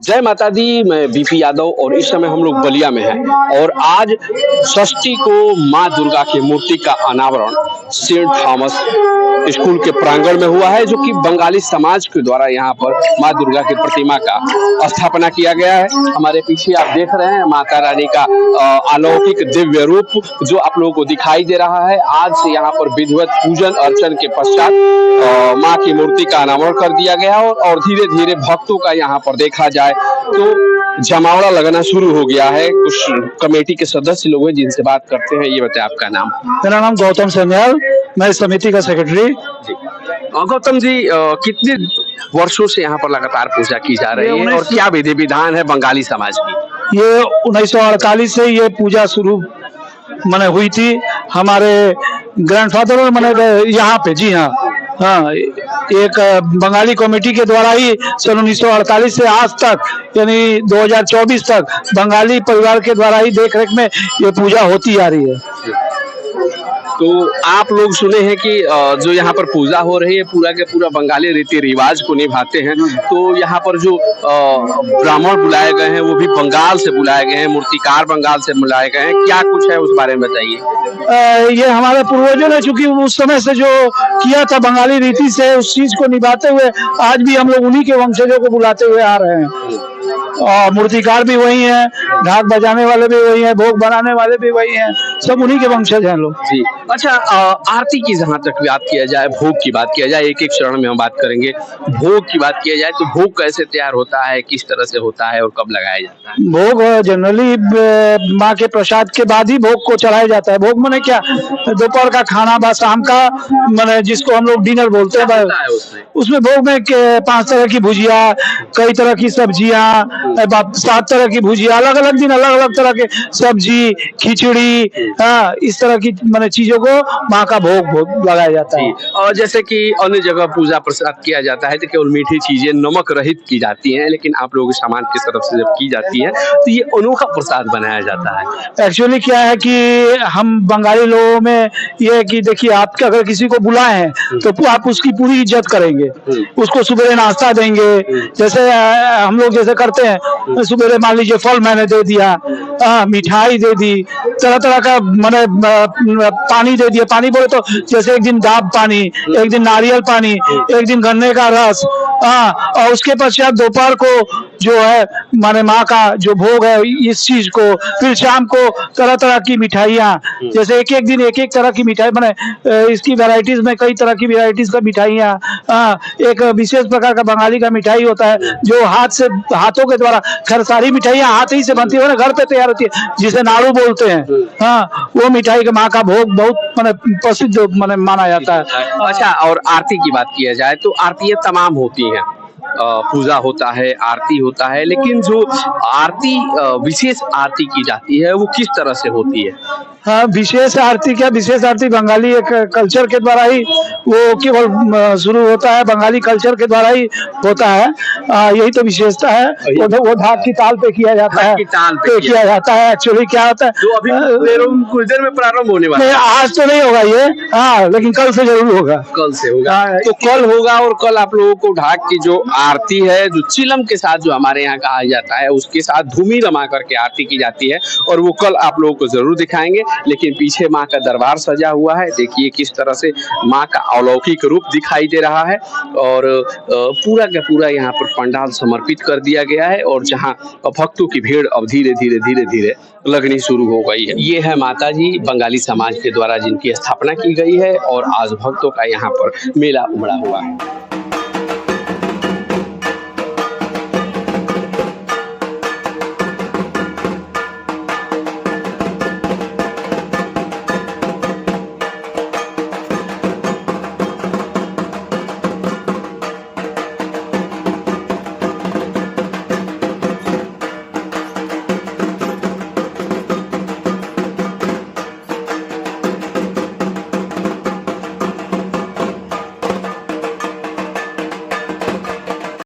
जय माता दी। मैं बीपी यादव और इस समय हम लोग बलिया में हैं और आज षष्ठी को माँ दुर्गा की मूर्ति का अनावरण सेंट थॉमस स्कूल के प्रांगण में हुआ है, जो कि बंगाली समाज के द्वारा यहाँ पर माँ दुर्गा की प्रतिमा का स्थापना किया गया है। हमारे पीछे आप देख रहे हैं माता रानी का अलौकिक दिव्य रूप जो आप लोगों को दिखाई दे रहा है। आज से यहाँ पर विधिवत पूजन अर्चन के पश्चात माँ की मूर्ति का अनावरण कर दिया गया और धीरे धीरे भक्तों का यहाँ पर देखा जाए तो जमावड़ा लगना शुरू हो गया है। कुछ कमेटी के सदस्य लोग हैं जिनसे बात करते हैं। ये बताए आपका नाम? मेरा नाम गौतम सन्याल, मैं इस समिति का सेक्रेटरी। गौतम जी, कितने वर्षों से यहाँ पर लगातार पूजा की जा रही है और क्या विधि विधान है बंगाली समाज की? ये 1948 से ये पूजा शुरू हुई थी। हमारे ग्रैंडफादर और यहाँ पे, जी हाँ, एक बंगाली कमेटी के द्वारा ही सन 1948 से आज तक यानी 2024 तक बंगाली परिवार के द्वारा ही देखरेख में ये पूजा होती आ रही है। तो आप लोग सुने हैं कि जो यहाँ पर पूजा हो रही है पूरा के पूरा बंगाली रीति रिवाज को निभाते हैं। तो यहाँ पर जो ब्राह्मण बुलाए गए हैं वो भी बंगाल से बुलाए गए हैं, मूर्तिकार बंगाल से बुलाए गए हैं। क्या कुछ है उस बारे में बताइए। ये हमारे पूर्वजों ने चूंकि उस समय से जो किया था बंगाली रीति से, उस चीज को निभाते हुए आज भी हम लोग उन्हीं के वंशजों को बुलाते हुए आ रहे हैं। और मूर्तिकार भी वही हैं, ढाक बजाने वाले भी वही हैं, भोग बनाने वाले भी वही हैं, सब उन्हीं के वंशज हैं लोग। जी अच्छा, आरती की जहाँ तक बात किया जाए, भोग की बात किया जाए, एक एक चरण में हम बात करेंगे। भोग की बात किया जाए तो भोग कैसे तैयार होता है, किस तरह से होता है और कब लगाया जाता है? भोग जनरली माँ के प्रसाद के बाद ही भोग को चढ़ाया जाता है। भोग माने क्या, दोपहर का खाना बा शाम का जिसको हम लोग डिनर बोलते हैं, उसमें भोग में 5 तरह की भुजिया, कई तरह की सब्जियां, 7 तरह की भुजिया, अलग अलग दिन अलग अलग तरह के सब्जी, खिचड़ी, इस तरह की चीजों को माँ का भोग लगाया जाता है। और जैसे कि अन्य जगह पूजा प्रसाद किया जाता है तो केवल मीठी चीजें नमक रहित की जाती हैं, लेकिन आप लोगों के समाज की तरफ से जब की जाती है तो ये अनोखा प्रसाद बनाया जाता है। एक्चुअली क्या है कि हम बंगाली लोगों में ये है कि देखिए, आप अगर किसी को बुलाए हैं तो आप उसकी पूरी इज्जत करेंगे, उसको सुबह नाश्ता देंगे। जैसे हम लोग जैसे करते हैं, सुबह मान लीजिए फल मैंने दे दिया, मिठाई दे दी, तरह तरह का पानी दे दिया। पानी बोले तो जैसे एक दिन डाब पानी, एक दिन नारियल पानी, एक दिन गन्ने का रस, और उसके पश्चात दोपहर को जो है माँ का जो भोग है इस चीज को, फिर शाम को तरह तरह की मिठाइयाँ, जैसे एक एक दिन एक एक तरह की मिठाई इसकी वैरायटीज में कई तरह की वैरायटीज का मिठाइयाँ। एक विशेष प्रकार का बंगाली का मिठाई होता है जो हाथों के द्वारा, खैर सारी मिठाइयाँ हाथ ही से बनती है, घर पे तैयार होती है, जिसे नाड़ू बोलते हैं। वो मिठाई का माँ का भोग बहुत प्रसिद्ध माना जाता है। अच्छा, और आरती की बात किया जाए तो आरतियाँ तमाम होती हैं, पूजा होता है, आरती होता है, लेकिन जो आरती विशेष आरती की जाती है वो किस तरह से होती है? हाँ, विशेष आरती क्या, विशेष आरती बंगाली एक कल्चर के द्वारा ही वो केवल शुरू होता है, बंगाली कल्चर के द्वारा ही होता है। यही तो विशेषता है। वो ढाक की ताल पे किया जाता है, किया जाता है। एक्चुअली क्या होता है, जो अभी कुछ देर में प्रारंभ होने वाला है। आज तो नहीं होगा ये, लेकिन कल से जरूर होगा। कल से होगा। तो कल होगा, और कल आप लोगों को ढाक की जो आरती है, जो चिलम के साथ जो हमारे यहाँ कहा जाता है, उसके साथ धूमी रमा करके आरती की जाती है, और वो कल आप लोगों को जरूर दिखाएंगे। लेकिन पीछे माँ का दरबार सजा हुआ है, देखिए किस तरह से माँ का अलौकिक रूप दिखाई दे रहा है, और पूरा का पूरा यहाँ पर पंडाल समर्पित कर दिया गया है, और जहाँ भक्तों की भीड़ अब धीरे धीरे धीरे धीरे लगनी शुरू हो गई है। ये है माता जी बंगाली समाज के द्वारा जिनकी स्थापना की गई है, और आज भक्तों का यहाँ पर मेला उमड़ा हुआ है।